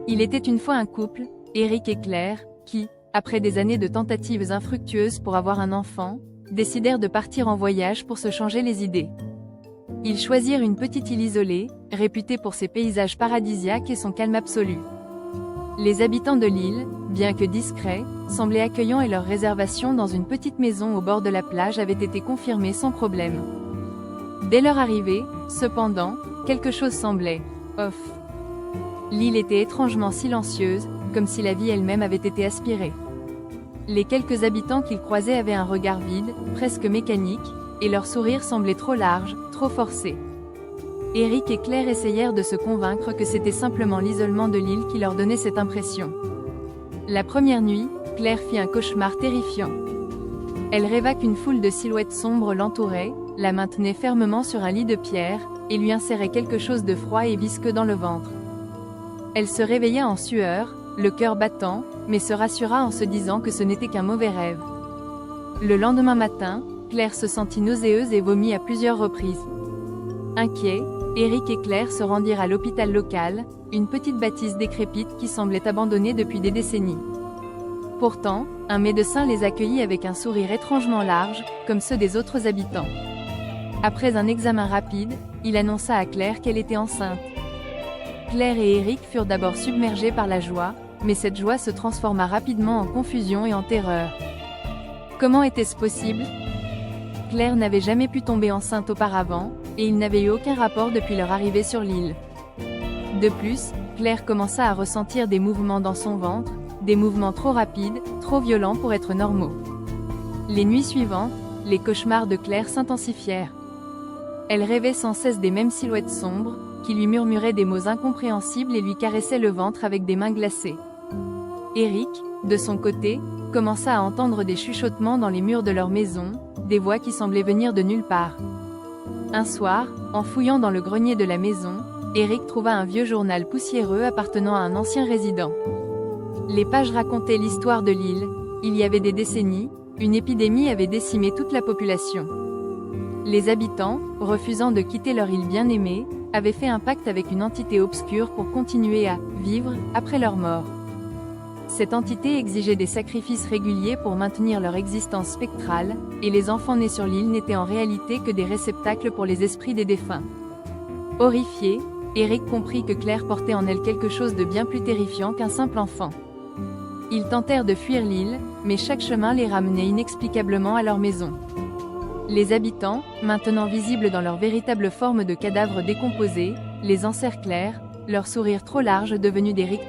Il était une fois un couple, Eric et Claire, qui, après des années de tentatives infructueuses pour avoir un enfant, décidèrent de partir en voyage pour se changer les idées. Ils choisirent une petite île isolée, réputée pour ses paysages paradisiaques et son calme absolu. Les habitants de l'île, bien que discrets, semblaient accueillants et leur réservation dans une petite maison au bord de la plage avait été confirmée sans problème. Dès leur arrivée, cependant, quelque chose semblait off. L'île était étrangement silencieuse, comme si la vie elle-même avait été aspirée. Les quelques habitants qu'ils croisaient avaient un regard vide, presque mécanique, et leur sourire semblait trop large, trop forcé. Eric et Claire essayèrent de se convaincre que c'était simplement l'isolement de l'île qui leur donnait cette impression. La première nuit, Claire fit un cauchemar terrifiant. Elle rêva qu'une foule de silhouettes sombres l'entourait, la maintenait fermement sur un lit de pierre, et lui insérait quelque chose de froid et visqueux dans le ventre. Elle se réveilla en sueur, le cœur battant, mais se rassura en se disant que ce n'était qu'un mauvais rêve. Le lendemain matin, Claire se sentit nauséeuse et vomit à plusieurs reprises. Inquiets, Eric et Claire se rendirent à l'hôpital local, une petite bâtisse décrépite qui semblait abandonnée depuis des décennies. Pourtant, un médecin les accueillit avec un sourire étrangement large, comme ceux des autres habitants. Après un examen rapide, il annonça à Claire qu'elle était enceinte. Claire et Eric furent d'abord submergés par la joie, mais cette joie se transforma rapidement en confusion et en terreur. Comment était-ce possible? Claire n'avait jamais pu tomber enceinte auparavant, et il n'avait eu aucun rapport depuis leur arrivée sur l'île. De plus, Claire commença à ressentir des mouvements dans son ventre, des mouvements trop rapides, trop violents pour être normaux. Les nuits suivantes, les cauchemars de Claire s'intensifièrent. Elle rêvait sans cesse des mêmes silhouettes sombres, qui lui murmuraient des mots incompréhensibles et lui caressaient le ventre avec des mains glacées. Eric, de son côté, commença à entendre des chuchotements dans les murs de leur maison, des voix qui semblaient venir de nulle part. Un soir, en fouillant dans le grenier de la maison, Eric trouva un vieux journal poussiéreux appartenant à un ancien résident. Les pages racontaient l'histoire de l'île. Il y avait des décennies, une épidémie avait décimé toute la population. Les habitants, refusant de quitter leur île bien-aimée, avaient fait un pacte avec une entité obscure pour continuer à vivre après leur mort. Cette entité exigeait des sacrifices réguliers pour maintenir leur existence spectrale, et les enfants nés sur l'île n'étaient en réalité que des réceptacles pour les esprits des défunts. Horrifié, Eric comprit que Claire portait en elle quelque chose de bien plus terrifiant qu'un simple enfant. Ils tentèrent de fuir l'île, mais chaque chemin les ramenait inexplicablement à leur maison. Les habitants, maintenant visibles dans leur véritable forme de cadavres décomposés, les encerclèrent, leur sourire trop large devenu des rictus.